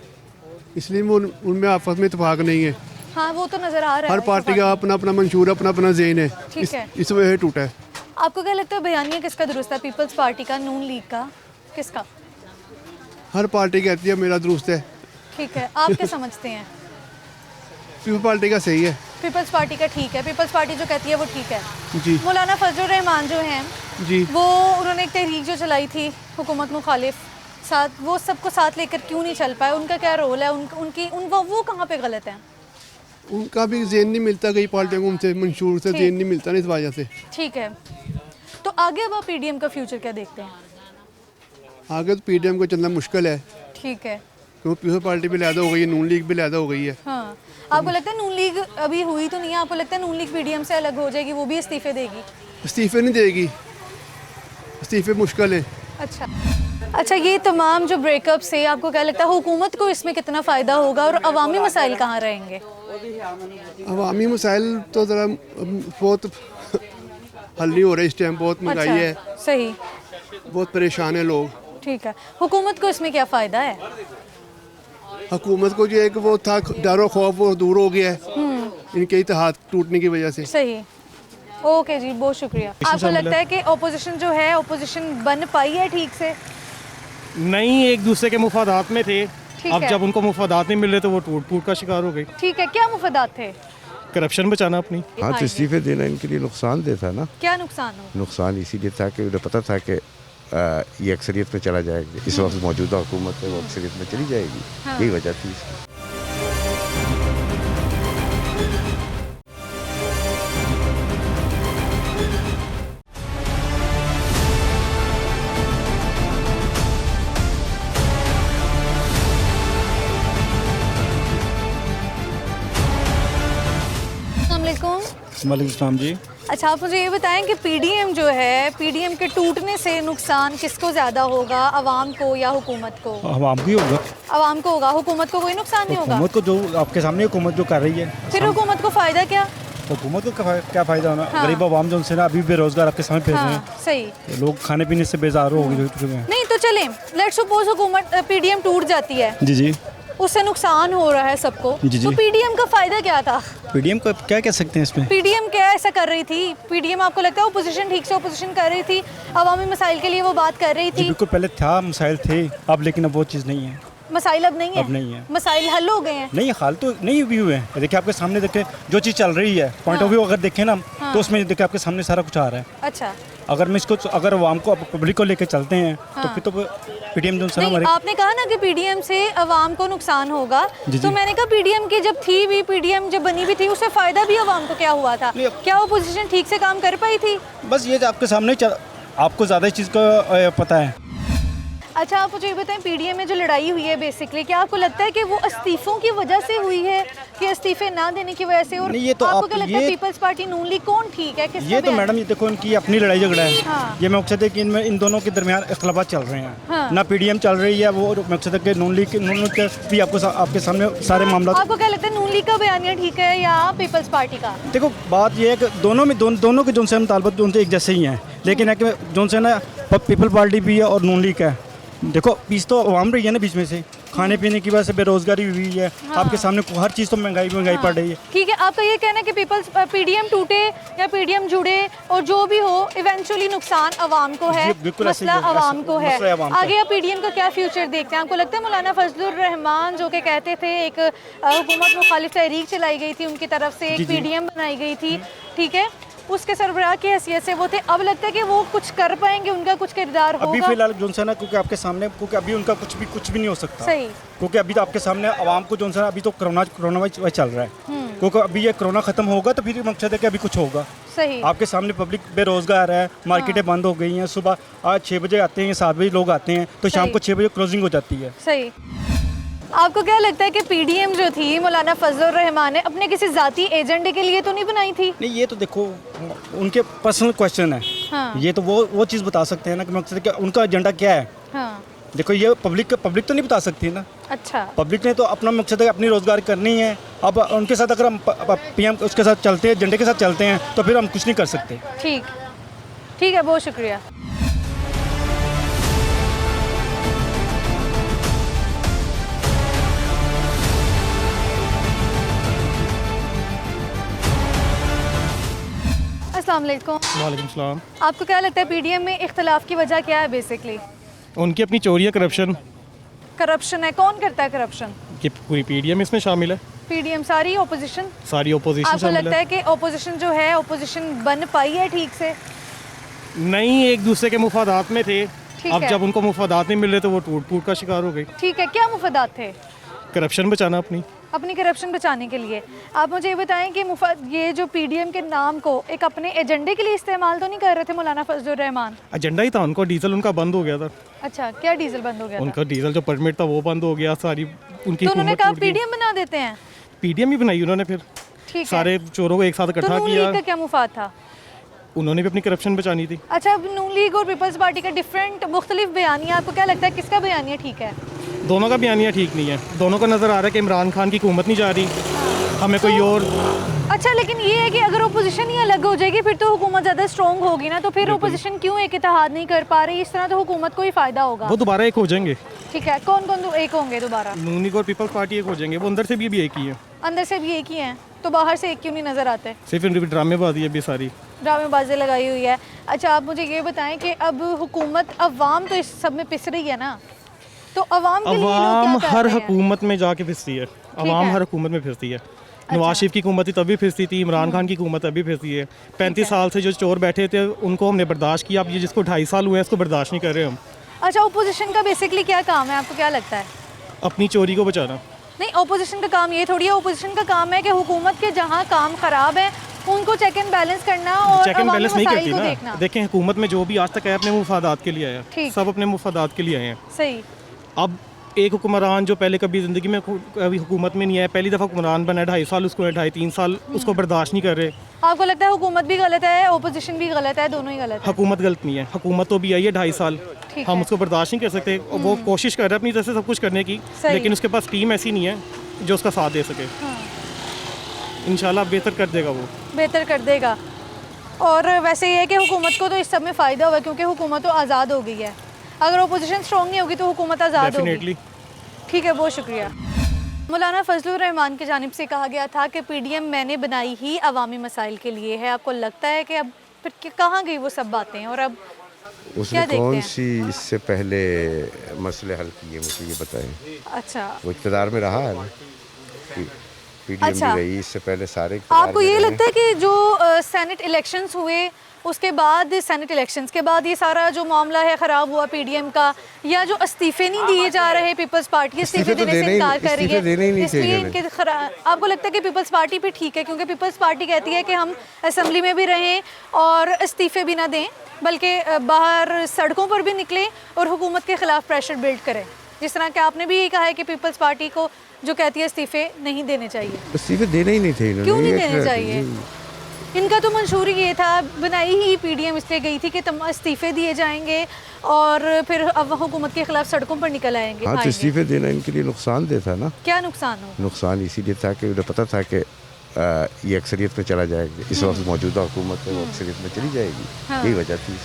S10: इसलिए उनमें आपस में इत्तेफाक नहीं है।
S1: हाँ, वो तो नज़र आ रहा है।
S10: हर पार्टी का अपना अपना मंशूर, अपना अपना ज़हन है,
S1: ठीक है।
S10: इस वजह से टूटा है।
S1: आपको क्या लगता है बयानिया किसका दुरुस्त है? पीपल्स पार्टी का, नून लीग का, किसका?
S10: हर पार्टी कहती है मेरा दुरुस्त है,
S1: ठीक है, आप क्या समझते हैं?
S10: पीपल पार्टी का सही है।
S1: पीपल्स पार्टी का ठीक है, पीपल्स पार्टी जो कहती है वो ठीक है।
S10: जी
S1: मौलाना फजलुर रहमान जो हैं
S10: जी,
S1: वो उन्होंने एक तहरीक जो चलाई थी हुकूमत मुखालिफ, साथ वो सबको साथ लेकर क्यों नहीं चल पाए? उनका क्या रोल है? वो कहाँ पे गलत है?
S10: उनका भी ज़हन नहीं मिलता, कई पार्टियों को उनसे मंशूर से
S1: ठीक।
S10: ज़हन नहीं मिलता ना, इस वजह से।
S1: ठीक है, तो आगे अब आप पीडीएम का फ्यूचर क्या देखते हैं?
S10: आगे तो पीडीएम को चलना मुश्किल है,
S1: ठीक है,
S10: क्योंकि पीपल पार्टी भी लैदा हो गई है, नून लीग भी लैदा हो गई है।
S1: हाँ। आपको लगता है नून लीग अभी हुई तो नहीं है, आपको लगता है नून लीग पीडीएम से अलग हो जाएगी, वो भी इस्तीफे देगी?
S10: इस्तीफे नहीं देगी, इस्तीफे मुश्किल है।
S1: अच्छा, ये तमाम जो ब्रेकअप्स है, आपको क्या लगता है हुकूमत को इसमें कितना फ़ायदा होगा और अवामी मसाइल कहाँ रहेंगे?
S10: अवामी मसाइल तो ज़रा बहुत हल नहीं हो रहे इस टाइम, बहुत महंगाई है,
S1: सही,
S10: बहुत परेशान है लोग।
S1: ठीक है, हुकूमत को इसमें क्या फ़ायदा है?
S10: हुकूमत को जो है कि वो था डर खौफ वो दूर हो गया है इनके इत्तेहाद टूटने की वजह से।
S1: सही, ओके जी, बहुत शुक्रिया। आपको लगता है कि ओपोजिशन जो है, ओपोजिशन बन पाई है ठीक से?
S14: नहीं, एक दूसरे के मुफादात में थे, अब जब उनको मुफादात नहीं मिल रहे तो वो टूट फूट का शिकार हो गई।
S1: ठीक है, क्या मुफादात थे?
S14: करप्शन बचाना अपनी।
S15: हाँ, तो इस्तीफे देना इनके लिए नुकसान देता ना।
S1: क्या नुकसान हो?
S15: नुकसान इसीलिए था कि उन्हें पता था कि ये अक्सरियत में चला जाएगा, इस वक्त मौजूदा हुकूमत है वो अक्सरियत में चली जाएगी, यही वजह थी इसकी।
S14: वालेकुम जी।
S1: अच्छा, आप मुझे ये बताएं कि पीडीएम जो है, पीडीएम के टूटने से नुकसान किसको ज़्यादा होगा, आवाम को या हुकूमत को?
S14: आवाम को ही होगा।
S1: आवाम को होगा, हुकूमत को कोई नुकसान नहीं होगा?
S14: हुकूमत को जो आपके सामने हुकूमत जो कर रही है,
S1: फिर हुकूमत को फ़ायदा क्या?
S14: हुकूमत को क्या फ़ायदा होना? गरीब आवाम जो उनसे ना अभी बेरोजगार आपके सामने फिर रहे हैं,
S1: सही,
S14: लोग खाने पीने से बेजार हो गए।
S1: नहीं तो चलें, लेट्स सपोज हुकूमत पीडीएम टूट जाती है,
S14: जी,
S1: उससे नुकसान हो रहा है सबको, तो पीडीएम का फ़ायदा क्या था?
S14: पीडीएम को क्या कह सकते हैं इसमें?
S1: पीडीएम क्या ऐसा कर रही थी? पीडीएम आपको लगता है ओपोजिशन ठीक से ओपोजिशन कर रही थी, अवामी मसाइल के लिए वो बात कर रही थी?
S14: बिल्कुल, पहले था मसाइल थे, अब लेकिन अब वो चीज़ नहीं है।
S1: मसाइल अब नहीं है?
S14: अब नहीं है,
S1: मसाइल हल हो गए हैं?
S14: नहीं, हाल तो नहीं भी हुए हैं। देखिए आपके सामने, देखे जो चीज़ चल रही है, पॉइंट ऑफ व्यू अगर देखें ना, तो उसमें देखिए आपके सामने सारा कुछ आ रहा है।
S1: अच्छा,
S14: अगर मैं इसको अगर आवाम को पब्लिक को लेकर चलते हैं तो फिर तो पीडीएम जो है हमारे।
S1: आपने कहा ना कि पीडीएम से अवाम को नुकसान होगा, तो मैंने कहा पीडीएम की जब थी भी, पीडीएम जब बनी भी थी, उससे फ़ायदा भी अवाम को क्या हुआ था? क्या ओपोजिशन ठीक से काम कर पाई थी?
S14: बस ये आपके सामने, आपको ज़्यादा इस चीज़ का पता है।
S1: अच्छा, आप मुझे ये बताएं, पीडीएम में जो लड़ाई हुई है बेसिकली, क्या आपको लगता है कि वो इस्तीफों की वजह से हुई है कि इस्तीफे ना देने की वजह से? और
S14: ये तो
S1: आपको क्या लगता है पीपल्स पार्टी नून लीग कौन ठीक है?
S14: ये तो मैडम, ये देखो इनकी अपनी लड़ाई झगड़ा है। ये मकसद है कि इनमें इन दोनों के दरमियान इख्तलाफात चल रहे हैं, ना पीडीएम चल रही है, वो मकसद है कि नून लीग भी आपके सामने सारे मामला।
S1: आपको क्या लगता है नून लीग का बयानिया ठीक है या पीपल्स पार्टी का?
S14: देखो, बात ये है कि दोनों में दोनों के जो से मुतालबत जो एक जैसे ही हैं, लेकिन है कि जो से ना पीपल पार्टी भी है और नून लीग है। देखो, पीस तो आवाम रही है ना बीच में से, खाने पीने की वजह से बेरोजगारी हुई है, आपके सामने हर चीज़ तो महंगाई पड़ रही है।
S1: ठीक है, आपका ये कहना है कि पीडीएम टूटे या पीडीएम जुड़े और जो भी हो, इवेंचुअली नुकसान आवाम को है, मसला आवाम को है। आगे आप पीडीएम का क्या फ्यूचर देखते हैं? आपको लगता है मौलाना फजलुर रहमान जो कि कहते थे एक हुकूमत मुखालिफ तहरीक चलाई गई थी उनकी तरफ से, एक पीडीएम बनाई गई थी, ठीक है, उसके सरबराह की हैसियत से वो थे, अब लगता है कि वो कुछ कर पाएंगे, उनका कुछ किरदार होगा?
S14: अभी फिलहाल जो है ना, क्योंकि आपके सामने, क्योंकि अभी उनका कुछ भी नहीं हो सकता।
S1: सही,
S14: क्योंकि अभी तो आपके सामने आवाम को जो है अभी तो कोरोना चल रहा है, क्योंकि अभी ये कोरोना खत्म होगा तो फिर मकसद है कि अभी कुछ होगा।
S1: सही,
S14: आपके सामने पब्लिक बेरोजगार है, मार्केटें बंद हो गई हैं, सुबह आज 6 बजे आते हैं, 7 बजे लोग आते हैं, तो शाम को 6 बजे क्लोजिंग हो जाती है।
S1: सही, आपको क्या लगता है कि पीडीएम जो थी मौलाना फजलुर रहमान ने अपने किसी ज़ाती एजेंडे के लिए तो नहीं बनाई थी?
S14: नहीं, ये तो देखो उनके पर्सनल क्वेश्चन है। ये तो वो चीज़ बता सकते हैं ना कि मकसद कि उनका एजेंडा क्या है। देखो, ये पब्लिक तो नहीं बता सकती ना। अच्छा, पब्लिक ने तो अपना मकसद है अपनी रोजगार करनी है। अब उनके साथ अगर हम पीएम उसके साथ चलते हैं, एजेंडे के साथ चलते हैं, तो फिर हम कुछ नहीं कर सकते।
S1: ठीक है, बहुत शुक्रिया। अस्सलाम वालेकुम।
S14: वालेकुम सलाम।
S1: आपको क्या लगता है पीडीएम में इख्तलाफ की वजह क्या है बेसिकली?
S14: उनकी अपनी चोरी है, करप्शन
S1: है। कौन करता है करप्शन?
S14: कि पूरी पीडीएम इसमें शामिल है।
S1: पीडीएम सारी ओपोजिशन
S14: आपको
S1: लगता है कि ओपोजिशन जो है, ओपोजिशन बन पाई है ठीक से?
S14: नहीं, एक दूसरे के मुफादात में थे, अब जब उनको मुफादात नहीं मिल रहे तो वो टूट फूट का शिकार हो गई।
S1: ठीक है, क्या मुफादात थे?
S14: करप्शन बचाना अपनी
S1: करप्शन बचाने के लिए। आप मुझे ये बताएं कि ये जो पीडीएम के नाम को एक अपने एजेंडे के लिए इस्तेमाल तो नहीं कर रहे थे मौलाना फजलुर रहमान?
S14: एजेंडा ही था उनको, डीजल उनका बंद हो गया था।
S1: अच्छा, क्या डीजल बंद हो गया
S14: उनका डीजल जो परमिट था वो बंद हो गया, सारी उनकी।
S1: तो उन्होंने कहा पीडीएम बना देते हैं।
S16: पीडीएम ही बनाई उन्होंने, फिर
S1: ठीक है।
S16: सारे चोरों को एक साथ
S1: तो
S16: इकट्ठा
S1: नून
S16: किया।
S1: लीग का क्या मुफाद था?
S16: उन्होंने भी अपनी करप्शन बचानी थी।
S1: अच्छा, अब नून लीग और पीपल्स पार्टी का डिफरेंट मुख्तलिफ बयानिया, आपको क्या लगता है किसका बयानिया ठीक है?
S16: दोनों का बयानिया ठीक नहीं है। दोनों को नज़र आ रहा है कि इमरान खान की हुकूमत नहीं जा रही, हमें कोई और।
S1: अच्छा, लेकिन ये है कि अगर ओपोजिशन ही अलग हो जाएगी फिर तो हुकूमत ज़्यादा स्ट्रॉन्ग होगी ना, तो फिर ओपोजिशन क्यों एक इत्तेहाद नहीं कर पा रही? इस तरह तो हुकूमत को ही फ़ायदा होगा।
S16: वो दोबारा एक हो जाएंगे।
S1: ठीक है, कौन कौन एक होंगे दोबारा?
S16: नून लीग और पीपल्स पार्टी एक हो जाएंगे। वो अंदर से भी एक ही है।
S1: अंदर से भी एक ही हैं, तो बाहर से एक क्यों नहीं नज़र आते?
S16: सिर्फ इनकी ड्रामेबाजी है भी सारी,
S1: ड्रामेबाजी लगाई हुई है। अच्छा, आप मुझे ये बताएं कि अब हुकूमत, अवाम तो इस सब में पिस रही है ना, तो अवाम के लिए ये लोग
S16: अवाम
S1: क्या कर
S16: हर
S1: रहे हैं?
S16: हुकूमत में जाके फिसती है। अवाम हर हुकूमत में फिसती है। नवाज शरीफ की हुकूमत तभी फिसती थी, इमरान खान की हुकूमत अभी फिसती है। 35 साल से जो चोर बैठे थे उनको हमने बर्दाश्त किया, अब ये जिसको 2.5 साल हुए हैं इसको बर्दाश्त नहीं कर रहे हम।
S1: अच्छा, ओपोजिशन का बेसिकली क्या काम है, आपको क्या लगता है?
S16: अपनी चोरी को बचाना।
S1: नहीं, ओपोजिशन का काम ये थोड़ी है। ओपोजिशन का काम है कि हुकूमत के जहाँ काम खराब है उनको चेक एंड बैलेंस करना और
S16: चेक एंड
S1: अवामी
S16: बैलेंस नहीं
S1: मसाइल
S16: करती
S1: को
S16: ना।
S1: देखना।
S16: देखें, हुकूमत में जो भी आज तक है अपने मुफादात के लिए आया,
S1: ठीक।
S16: सब अपने मुफादात के लिए आए हैं।
S1: सही।
S16: अब एक हुक्मरान जो पहले कभी ज़िंदगी में कभी हुकूमत में नहीं आया, पहली दफ़ा हुक्मरान बना है, 2.5 साल उसको है, 2.5-3 साल उसको बर्दाश्त नहीं कर रहे।
S1: आपको लगता है हुकूमत भी गलत है, ओपोजिशन भी गलत है, दोनों ही गलत है?
S16: हुकूमत गलत नहीं है, हुकूमत तो भी आई है 2.5 साल,
S1: ठीक
S16: हम
S1: है।
S16: उसको बर्दाश्त नहीं कर सकते। वो कोशिश कर रहे हैं अपनी तरफ से सब कुछ करने की,
S1: सही।
S16: लेकिन उसके पास टीम ऐसी नहीं है जो उसका साथ दे सके। इंशाल्लाह बेहतर कर देगा, वो
S1: बेहतर कर देगा। और वैसे ये है कि हुकूमत को तो इस सब में फ़ायदा हुआ क्योंकि हुकूमत तो आज़ाद हो गई है। अगर ओपोजिशन स्ट्रॉन्ग नहीं होगी तो हुकूमत आज़ाद होगी।
S16: डेफिनेटली।
S1: ठीक है, बहुत शुक्रिया। मौलाना फजलुर रहमान की जानिब से कहा गया था कि पीडीएम मैंने बनाई ही अवामी मसाइल के लिए है। आपको लगता है कि अब फिर कहाँ गई वो सब बातें, और अब
S15: उसने
S1: क्या
S15: कौन
S1: देखते
S15: सी इससे पहले मसले हल किए, मुझे ये बताएं।
S1: अच्छा,
S15: वो इक़्तिदार में रहा है ना, पीडीएम
S1: अच्छा।
S15: भी रही, इससे पहले सारे इक़्तिदार
S1: आपको
S15: में
S1: ये
S15: रहे।
S1: लगता है कि जो सेनेट इलेक्शंस हुए उसके बाद, सेनेट इलेक्शंस के बाद ये सारा जो मामला है ख़राब हुआ पीडीएम का, या जो इस्तीफे नहीं दिए जा रहे, पीपल्स पार्टी इस्तीफे देने से इनकार कर रही है, इसलिए इनके आपको लगता है कि पीपल्स पार्टी भी ठीक है? क्योंकि पीपल्स पार्टी कहती है कि हम असेंबली में भी रहें और इस्तीफे भी ना दें, बल्कि बाहर सड़कों पर भी निकलें और हुकूमत के ख़िलाफ़ प्रेशर बिल्ड करें। जिस तरह कि आपने भी ये कहा है कि पीपल्स पार्टी को जो कहती है इस्तीफे नहीं देने चाहिए।
S15: इस्तीफे देने ही नहीं थे इन्होंने।
S1: क्यों नहीं देने चाहिए? इनका तो मंशूर ये था, बनाई ही पीडीएम इसलिए गई थी कि इस्तीफे दिए जाएंगे और फिर अब हुकूमत के खिलाफ सड़कों पर निकल आएंगे।
S15: हाँ, तो इस्तीफे देना इनके लिए नुकसानदेह था ना।
S1: क्या नुकसान हो?
S15: नुकसान इसीलिए था कि उन्हें पता था कि ये अक्सरियत में चला जाएगा। इस वक्त मौजूदा हुकूमत है वो अक्सरियत में चली जाएगी।
S1: हाँ।
S15: यही वजह थी।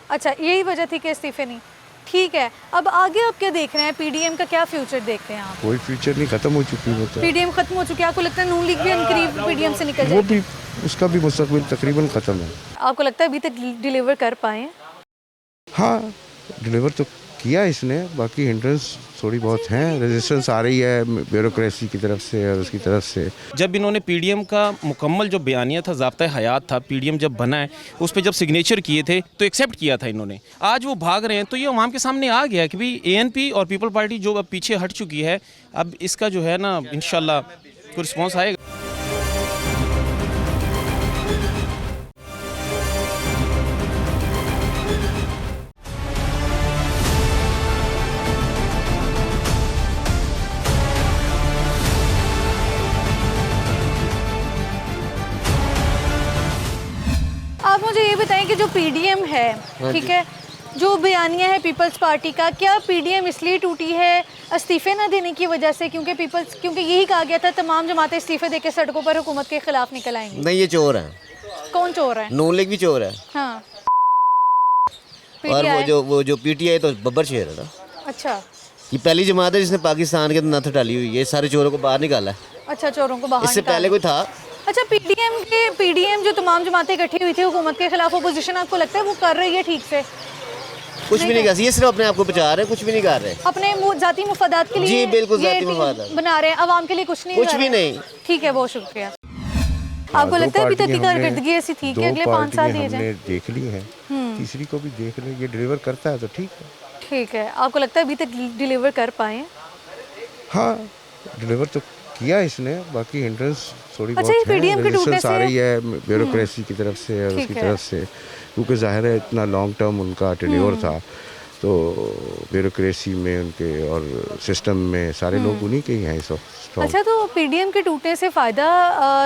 S1: अच्छा, यही वजह थी कि इस्तीफे नहीं। ठीक है, अब आगे आप क्या देख रहे हैं? पीडीएम का क्या फ्यूचर देख रहे हैं आप?
S15: कोई फ्यूचर नहीं, खत्म हो चुकी है।
S1: पीडीएम खत्म हो चुकी है। आपको लगता है नून लीग भी अनकरीब पीडीएम से निकल
S15: वो
S1: जाएगी?
S15: भी, उसका भी मुस्तकबिल तकरीबन ख़त्म है।
S1: आपको लगता है अभी तक डिलीवर कर पाए?
S15: हाँ, डिलीवर तो किया इसने, बाकी हिंड्रेंस थोड़ी बहुत हैं, रेजिस्टेंस आ रही है ब्यूरोक्रेसी की तरफ से और उसकी तरफ से।
S17: जब इन्होंने पीडीएम का मुकम्मल जो बयानिया था, ज़ाब्ता हयात था, पीडीएम जब बना है उस पर जब सिग्नेचर किए थे तो एक्सेप्ट किया था इन्होंने। आज वो भाग रहे हैं तो ये अवाम के सामने आ गया कि भाई एएनपी और पीपल पार्टी जो अब पीछे हट चुकी है, अब इसका जो है ना इंशाल्लाह कोई रिस्पॉन्स आएगा।
S1: आप मुझे ये बताएं कि जो पीडीएम है, ठीक है, जो बयानिया है पीपल्स पार्टी का, क्या पीडीएम इसलिए टूटी है इस्तीफे ना देने की वजह से? क्योंकि यही कहा गया था तमाम जमातें इस्तीफे देकर सड़कों पर हुकूमत के खिलाफ निकल आएंगी।
S18: नहीं, ये चोर है।
S1: कौन चोर है?
S18: नून लीग भी चोर है।
S1: हाँ।
S18: और वो जो पीटीआई तो बब्बर शेर है ना।
S1: अच्छा,
S18: ये पहली जमात है जिसने पाकिस्तान के अंदर नथ डाली हुई है, सारे चोरों को बाहर निकाला है।
S1: अच्छा, चोरों को बाहर
S18: इससे पहले कोई था?
S1: अच्छा, पीडीएम जो तमाम जमातें इकट्ठी हुई थी हुकूमत के खिलाफ, अपोजिशन, आपको लगता है वो कर रही है ठीक से?
S18: कुछ भी नहीं कर रही, ये सिर्फ अपने आप को बचा रहे हैं, कुछ भी नहीं कर रहे।
S1: अपने जाती मुफादात के लिए?
S18: जी बिल्कुल, जाती मुफादात
S1: बना रहे हैं, अवाम के लिए कुछ नहीं,
S18: कुछ भी नहीं।
S1: ठीक है, बहुत शुक्रिया। आपको लगता है अभी तक की कारकर्दगी ऐसी थी कि अगले 5 साल दिए जाएं?
S15: देख ली है, तीसरी को भी देख ले, ये डिलीवर करता है तो ठीक है।
S1: ठीक है, आपको लगता है अभी तक डिलीवर कर पाए?
S15: हाँ, डिलीवर तो किया इसने, बाकी हिंड्रेंस थोड़ी
S1: अच्छा,
S15: बहुत
S1: पीडीएम
S15: है,
S1: के टूटने
S15: रेजिस्टेंस आ
S1: से
S15: रही है ब्यूरोक्रेसी की तरफ से और
S1: ठीक
S15: उसकी
S1: है।
S15: तरफ से, क्योंकि जाहिर है इतना लॉन्ग टर्म उनका टेन्योर था, तो ब्यूरोक्रेसी में उनके और सिस्टम में सारे लोग उन्हीं के ही हैं इस वक्त।
S1: अच्छा, तो पीडीएम के टूटने से फ़ायदा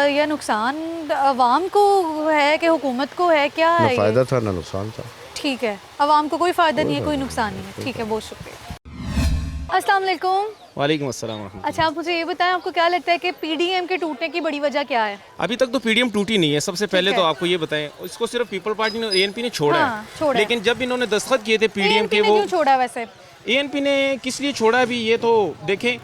S1: या नुकसान अवाम को है कि हुकूमत को है, क्या है?
S15: ना फ़ायदा था ना नुकसान था।
S1: ठीक है, अवाम को कोई फ़ायदा नहीं है, कोई नुकसान नहीं है। ठीक है, बहुत शुक्रिया। अस्सलाम वालेकुम।
S17: वालेकुम अस्सलाम।
S1: अच्छा, आप मुझे ये बताएं, आपको क्या लगता है कि पीडीएम के टूटने की बड़ी वजह क्या है?
S17: अभी तक तो पीडीएम टूटी नहीं है। सबसे पहले तो आपको ये बताएं, इसको सिर्फ पीपल पार्टी ने, एएनपी ने छोड़ा
S1: हाँ,
S17: है।
S1: छोड़ा
S17: लेकिन जब इन्होंने दस्तखत किए थे पीडीएम के,
S1: ने
S17: वो
S1: क्यों छोड़ा वैसे?
S17: एएनपी ने किस लिए छोड़ा अभी ये तो देखें,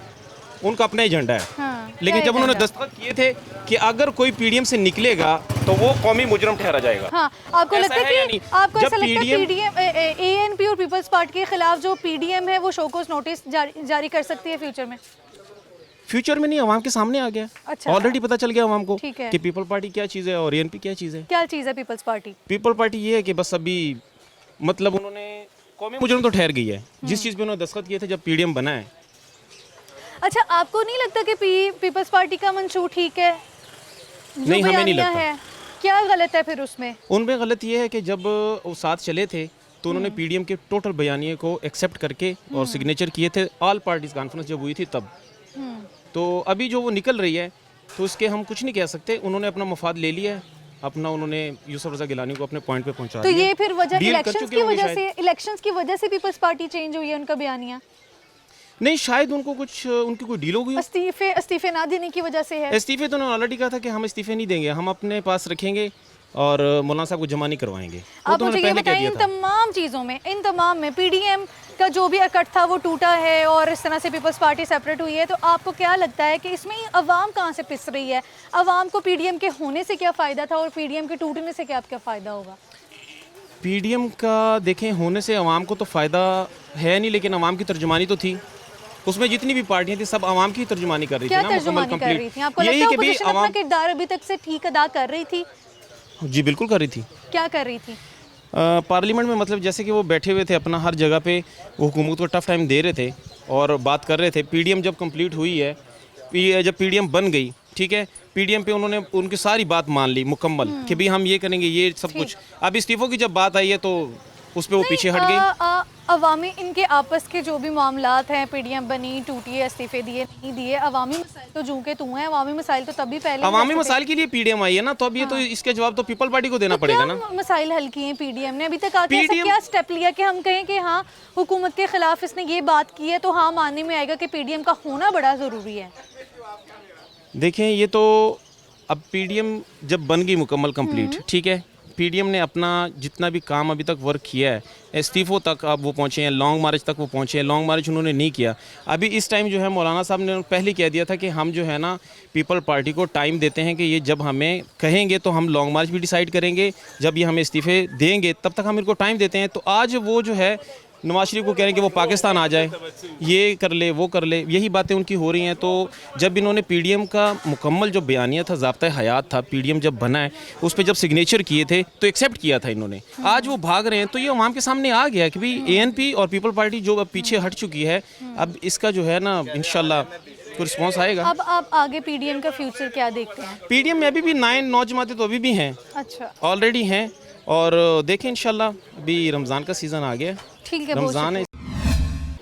S17: उनका अपना एजेंडा है।
S1: हाँ,
S17: लेकिन जब उन्होंने दस्तखत किए थे कि अगर कोई पीडीएम से निकलेगा तो वो कौमी मुजरम ठहरा जाएगा।
S1: हाँ, आपको लगता है
S17: या
S1: कि
S17: नहीं?
S1: आपको
S17: जब
S1: ऐसा लगता है पीडीएम एएनपी और पीपल्स पार्टी के खिलाफ जो पीडीएम है वो शोकॉज नोटिस जारी कर सकती है फ्यूचर में?
S17: फ्यूचर में नहीं, आवाम के सामने आ गया।
S1: अच्छा।
S17: ऑलरेडी पता चल गया आवाम को
S1: ठीक है।
S17: कि पीपल पार्टी क्या चीज़ है और एएनपी क्या चीज़ है।
S1: क्या चीज़ है पीपल्स पार्टी?
S17: पीपल पार्टी ये है कि बस अभी मतलब उन्होंने कौमी मुजरम तो ठहर गई है जिस चीज़ पे उन्होंने दस्तखत किए थे जब पीडीएम बना है।
S1: अच्छा, आपको नहीं लगता कि पीपल्स पार्टी का मंशूर ठीक है?
S17: नहीं, हमें नहीं लगता।
S1: है, क्या गलत है फिर उसमें?
S17: उनमें गलत ये है कि जब वो साथ चले थे तो उन्होंने पीडीएम के टोटल बयानिए को एक्सेप्ट करके और सिग्नेचर किए थे ऑल पार्टीज कॉन्फ्रेंस जब हुई थी तब। तो अभी जो वो निकल रही है तो उसके हम कुछ नहीं कह सकते। उन्होंने अपना मफाद ले लिया है, अपना उन्होंने यूसुफ रज़ा गिलानी को अपने पॉइंट पे पहुंचा
S1: तो
S17: दिया।
S1: ये फिर वजह
S17: डील कर
S1: इलेक्शंस
S17: चुके
S1: की
S17: होंगे
S1: वजह
S17: शायद।
S1: से, इलेक्शंस की वजह से पीपल्स पार्टी चेंज हुई है उनका बयानिया?
S17: नहीं, शायद उनको कुछ उनकी कोई डील हो गई।
S1: इस्तीफे ना देने की वजह से है?
S17: इस्तीफे तो उन्होंने ऑलरेडी कहा था कि हम इस्तीफे नहीं देंगे, हम अपने पास रखेंगे और मौलाना साहब को जमा नहीं करवाएंगे। वो
S1: आप
S17: तो
S1: मुझे
S17: उन्होंने
S1: ये
S17: पहले कह
S1: बताएं,
S17: दिया
S1: इन
S17: था।
S1: तमाम चीज़ों में, इन तमाम में पीडीएम का जो भी अकट था वो टूटा है और इस तरह से पीपल्स पार्टी सेपरेट हुई है, तो आपको क्या लगता है कि इसमें अवाम कहाँ से पिस रही है? अवाम को पीडीएम के होने से क्या फ़ायदा था और पीडीएम के टूटने से क्या फ़ायदा होगा?
S17: पीडीएम का देखें, होने से अवाम को तो फ़ायदा है नहीं, लेकिन अवाम की तर्जुमानी तो थी। उसमें जितनी भी पार्टियां थी सब आवाम की तर्जुमानी कर रही थी
S1: क्या
S17: ना, मुकम्मल
S1: तर्जुमानी कर रही थी? आपको
S17: यही
S1: लगता है
S17: कि भी
S1: ऑपोजिशन अपना किरदार अभी तक से ठीक अदा कर रही थी?
S17: जी बिल्कुल कर रही थी।
S1: क्या कर रही थी?
S17: पार्लियामेंट में मतलब जैसे कि वो बैठे हुए थे अपना हर जगह पे, वो हुकूमत को टफ टाइम दे रहे थे और बात कर रहे थे। पीडीएम जब कंप्लीट हुई है, जब पीडीएम बन गई, ठीक है, पीडीएम पे उन्होंने उनकी सारी बात मान ली मुकम्मल कि भाई हम ये करेंगे, ये सब कुछ। अब इस्तीफों की जब बात आई है तो उस पर वो पीछे हट गई।
S1: अवामी इनके आपस के जो भी मामलात हैं, पीडीएम बनी, टूटी है, इस्तीफे दिए नहीं दिए, अवामी मसाइल तो जूं के तू हैं। अवामी मसाइल तो तभी पहले
S17: अवामी मसाइल के लिए पीडीएम आई है ना, तो अब ये तो इसके जवाब तो पीपल पार्टी को देना पड़ेगा ना।
S1: मसाइल हल किए हैं पीडीएम ने अभी तक आके? ऐसा क्या स्टेप लिया कि हम कहें कि हाँ हुकूमत के खिलाफ इसने ये बात की है तो हाँ मानने में आएगा कि पीडीएम का होना बड़ा ज़रूरी है?
S17: देखें, ये तो अब पीडीएम जब बन गई मुकम्मल कंप्लीट, ठीक है, पीडीएम ने अपना जितना भी काम अभी तक वर्क किया है, इस्तीफ़ों तक अब वो पहुँचे हैं, लॉन्ग मार्च तक वो पहुँचे हैं। लॉन्ग मार्च उन्होंने नहीं किया। अभी इस टाइम जो है मौलाना साहब ने पहले कह दिया था कि हम जो है ना पीपल पार्टी को टाइम देते हैं कि ये जब हमें कहेंगे तो हम लॉन्ग मार्च भी डिसाइड करेंगे, जब ये हमें इस्तीफ़े देंगे तब तक हम इनको टाइम देते हैं। तो आज वो जो है नवाज शरीफ को कह रहे हैं कि वो पाकिस्तान आ जाए, ये कर ले, वो कर ले, यही बातें उनकी हो रही हैं। तो जब इन्होंने पीडीएम का मुकम्मल जो बयानिया था, ज़ाब्ता हयात था, पीडीएम जब बना है उस पर जब सिग्नेचर किए थे तो एक्सेप्ट किया था इन्होंने। आज वो भाग रहे हैं तो ये अवाम के सामने आ गया कि भाई एएनपी और पीपल पार्टी जो अब पीछे हट चुकी है, अब इसका जो है ना इंशाल्लाह कोई रिस्पॉन्स आएगा।
S1: अब आप आगे पीडीएम का फ्यूचर क्या देखते हैं?
S17: पीडीएम में अभी भी 9 जमातें तो अभी भी हैं,
S1: अच्छा
S17: ऑलरेडी हैं, और देखें इंशाल्लाह अभी रमज़ान का सीज़न आ गया,
S1: ठीक है,
S17: रमज़ान है।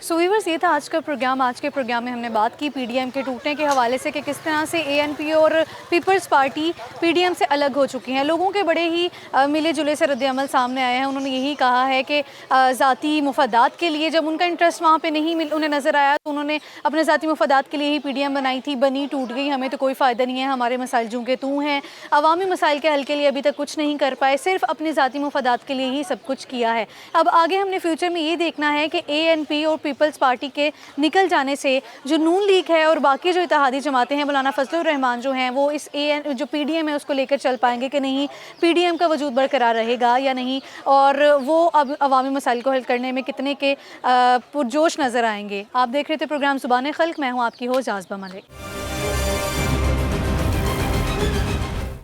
S1: सो व्यूअर्स, ये था आज का प्रोग्राम। आज के प्रोग्राम में हमने बात की पीडीएम के टूटने के हवाले से कि किस तरह से एएनपी और पीपल्स पार्टी पीडीएम से अलग हो चुकी हैं। लोगों के बड़े ही मिले जुले से रद्द-ए-अमल सामने आए हैं। उन्होंने यही कहा है कि ज़ाती मुफादात के लिए जब उनका इंटरेस्ट वहाँ पे नहीं उन्हें नज़र आया तो उन्होंने अपने ज़ाती मुफादात के लिए ही पीडीएम बनाई थी। बनी, टूट गई, हमें तो कोई फ़ायदा नहीं है, हमारे मसाइल जूं के तू हैं। अवामी मसाइल के हल के लिए अभी तक कुछ नहीं कर पाए, सिर्फ अपने ज़ाती मुफादात के लिए ही सब कुछ किया है। अब आगे हमने फ्यूचर में ये देखना है कि एएनपी और पीपल्स पार्टी के निकल जाने से जो नून लीग है और बाकी जो इत्तेहादी जमातें हैं, मौलाना फजलुर रहमान जो हैं, वो इस जो पीडीएम है उसको लेकर चल पाएंगे कि नहीं, पीडीएम का वजूद बरकरार रहेगा या नहीं, और वो अब अवामी मसाइल को हल करने में कितने के पुरजोश नज़र आएंगे। आप देख रहे थे प्रोग्राम ज़ुबान-ए-खल्क़, मैं हूँ आपकी होस्ट जाज़बा मलिक।